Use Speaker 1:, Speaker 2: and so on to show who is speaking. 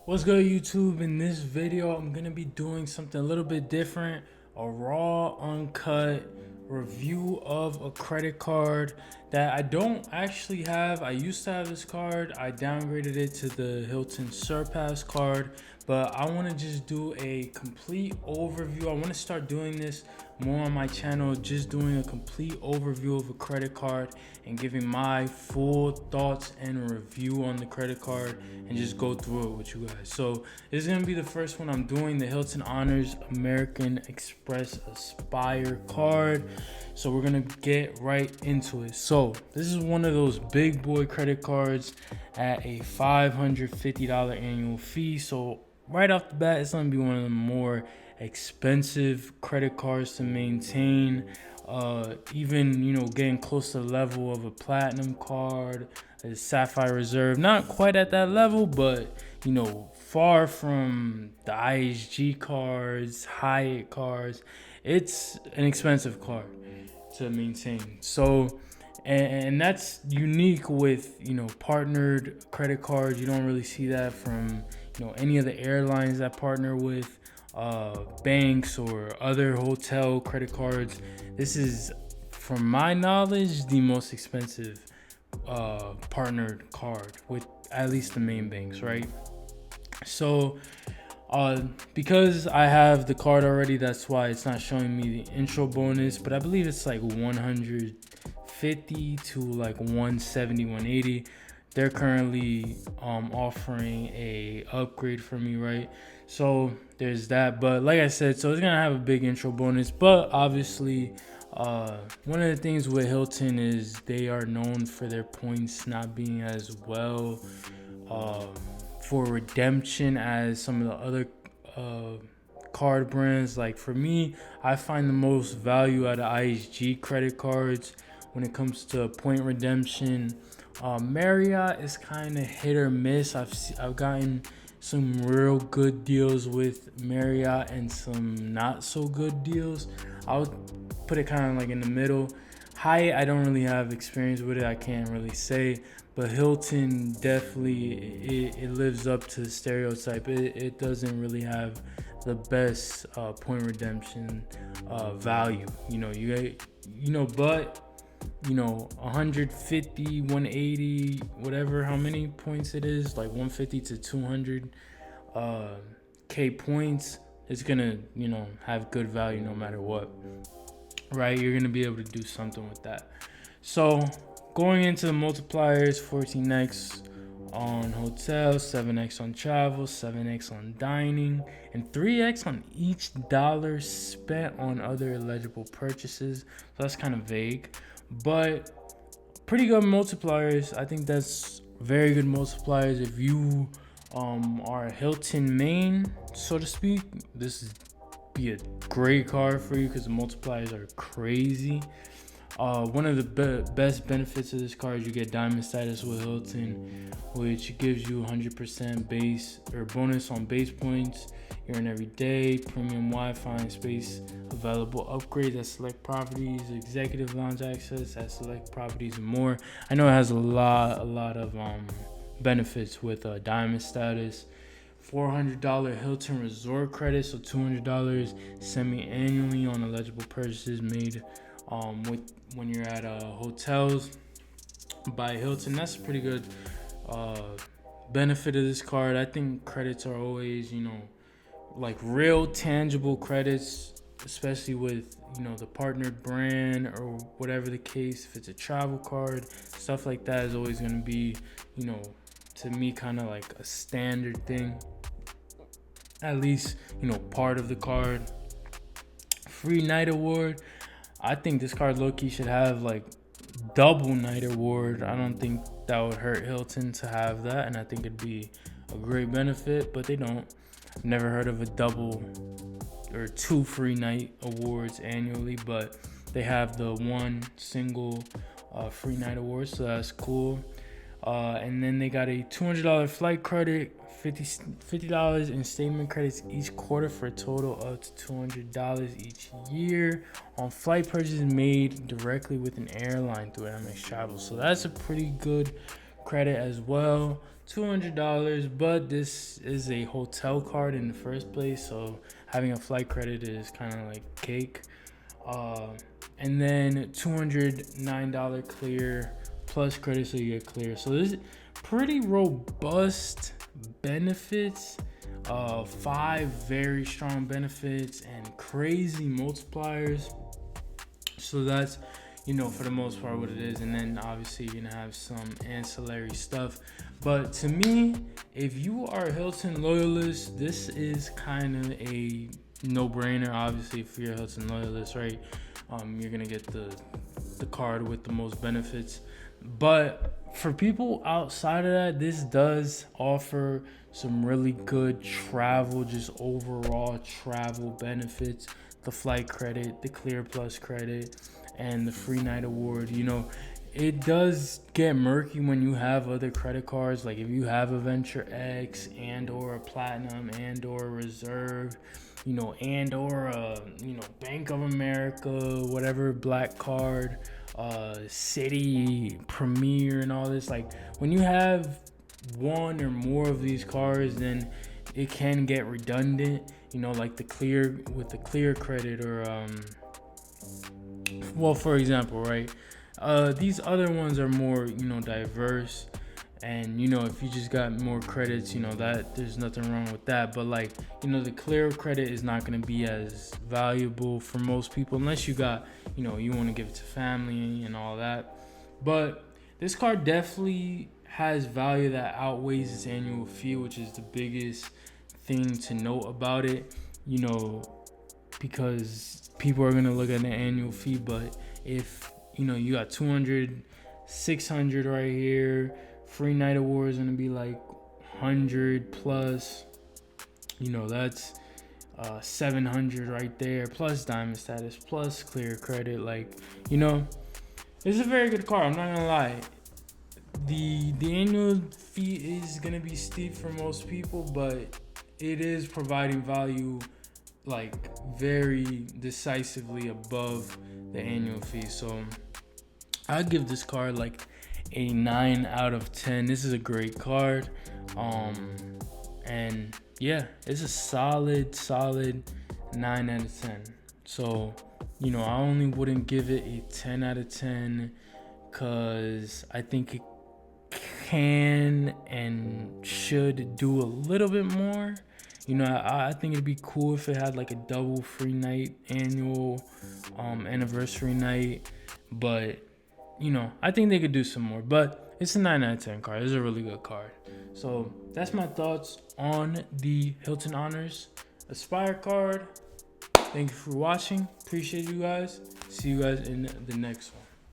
Speaker 1: What's good, YouTube? In this video, I'm gonna be doing something a little bit different, a raw, uncut review of a credit card that I don't actually have. I used to have this card. I downgraded it to the Hilton Surpass card, but I want to just do a complete overview. I want to start doing this more on my channel, just doing a complete overview of a credit card and giving my full thoughts and review on the credit card and just go through it with you guys. So this is gonna be the first one I'm doing, the Hilton Honors American Express Aspire card. So we're gonna get right into it. So this is one of those big boy credit cards at a $550 annual fee. So right off the bat, it's gonna be one of the more expensive credit cards to maintain. Even getting close to the level of a platinum card, a Sapphire Reserve, not quite at that level, but far from the IHG cards, Hyatt cards. It's an expensive card to maintain. So and that's unique with partnered credit cards. You don't really see that from any of the airlines that partner with banks or other hotel credit cards. This is, from my knowledge, the most expensive partnered card with at least the main banks, right? So because I have the card already, that's why it's not showing me the intro bonus, but I believe it's like 150 to like 170, 180. They're currently offering a upgrade for me, right? So there's that. But like I said, so it's gonna have a big intro bonus, but obviously one of the things with Hilton is they are known for their points not being as well for redemption as some of the other card brands. Like for me, I find the most value out of IHG credit cards when it comes to point redemption. Marriott is kind of hit or miss. I've gotten some real good deals with Marriott and some not so good deals. I would put it kind of like in the middle. Hyatt, I don't really have experience with it. I can't really say. But Hilton definitely it lives up to the stereotype. It doesn't really have the best point redemption value. But 150, 180, whatever, how many points it is, like 150 to 200 K points, it's gonna have good value no matter what, right? You're gonna be able to do something with that. So going into the multipliers, 14x on hotels, 7x on travel, 7x on dining, and 3x on each dollar spent on other eligible purchases. So that's kind of vague, but pretty good multipliers. I think that's very good multipliers. If you are a Hilton main, so to speak, this is be a great card for you because the multipliers are crazy. One of the best benefits of this card is you get diamond status with Hilton, which gives you 100% base or bonus on base points. You earn every day, premium Wi-Fi and space available, upgrades at select properties, executive lounge access at select properties, and more. I know it has a lot of benefits with diamond status. $400 Hilton Resort credit, so $200 semi-annually on eligible purchases made with when you're at hotels by Hilton. That's a pretty good benefit of this card. I think credits are always like real tangible credits, especially with the partnered brand or whatever the case. If it's a travel card, stuff like that is always going to be to me kind of like a standard thing, at least part of the card. Free night award, I think this card low-key should have like double night award. I don't think that would hurt Hilton to have that, and I think it'd be a great benefit, but they don't. I've never heard of a double or two free night awards annually, but they have the one single free night award, so that's cool. And then they got a $200 flight credit, $50 in statement credits each quarter for a total up to $200 each year on flight purchases made directly with an airline through Amex Travel. So that's a pretty good credit as well. $200, but this is a hotel card in the first place, so having a flight credit is kind of like cake. And then $209 clear plus credit, so you get clear. So this is pretty robust benefits. 5 very strong benefits and crazy multipliers. So that's, for the most part what it is. And then obviously you're gonna have some ancillary stuff. But to me, if you are a Hilton loyalist, this is kind of a no-brainer. Obviously, if you're a Hilton loyalist, right, you're gonna get the card with the most benefits. But for people outside of that, this does offer some really good travel, just overall travel benefits. The flight credit, the Clear Plus credit, and the free night award. It does get murky when you have other credit cards. Like if you have a Venture X and or a Platinum and or a Reserve, and or a Bank of America, whatever Black Card, City, Premier, and all this. Like when you have one or more of these cards, then it can get redundant. Like the clear with the clear credit, or for example, right? These other ones are more, diverse, and if you just got more credits, that there's nothing wrong with that. But like, the clear credit is not going to be as valuable for most people unless you got, you want to give it to family and all that. But this card definitely has value that outweighs its annual fee, which is the biggest thing to note about it, because people are going to look at the annual fee. But if you got 200, 600 right here, free night award is going to be like 100 plus, that's 700 right there, plus diamond status, plus clear credit. Like, it's a very good card. I'm not gonna lie. The annual fee is gonna be steep for most people, but it is providing value like very decisively above the annual fee. So I'd give this card like a 9 out of 10. This is a great card. And yeah, it's a solid 9 out of 10. So, I only wouldn't give it a 10 out of 10 because I think it can and should do a little bit more. I think it'd be cool if it had like a double free night annual anniversary night. But, I think they could do some more. But it's a 9 out of 10 card. It's a really good card. So that's my thoughts on the Hilton Honors Aspire card. Thank you for watching. Appreciate you guys. See you guys in the next one.